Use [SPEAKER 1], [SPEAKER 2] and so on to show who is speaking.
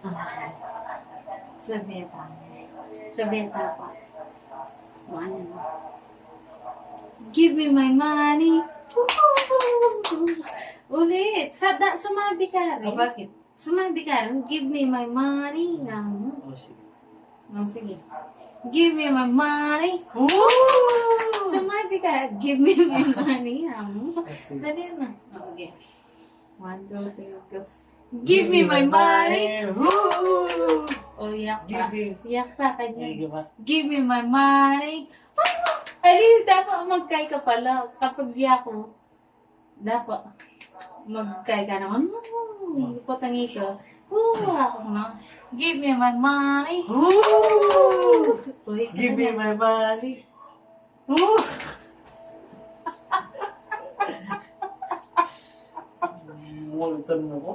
[SPEAKER 1] Okay. Sabeta. Sabeta pa. O ano na. Give me my money. Ulit. Sumabi ka rin.
[SPEAKER 2] Bakit?
[SPEAKER 1] Sumabi ka rin. Give me my money.
[SPEAKER 2] Sige.
[SPEAKER 1] Sige. Give me my money.
[SPEAKER 2] Woo!
[SPEAKER 1] Sumabi ka. Give me my money.
[SPEAKER 2] Sige.
[SPEAKER 1] Dali na. Okay. 1, 2, 3, go. Give me my money.
[SPEAKER 2] Woo!
[SPEAKER 1] O, yak pa.
[SPEAKER 2] Give.
[SPEAKER 1] Yak pa kanya.
[SPEAKER 2] Sige ba?
[SPEAKER 1] Give me my money. Ay, dapat magkay ka pala. Kapag yako, dapat magkay ka naman. Patangi ka. Ako na. Give me my money.
[SPEAKER 2] Woo!
[SPEAKER 1] Uy,
[SPEAKER 2] Give me my money. Woo! Multan mo ko.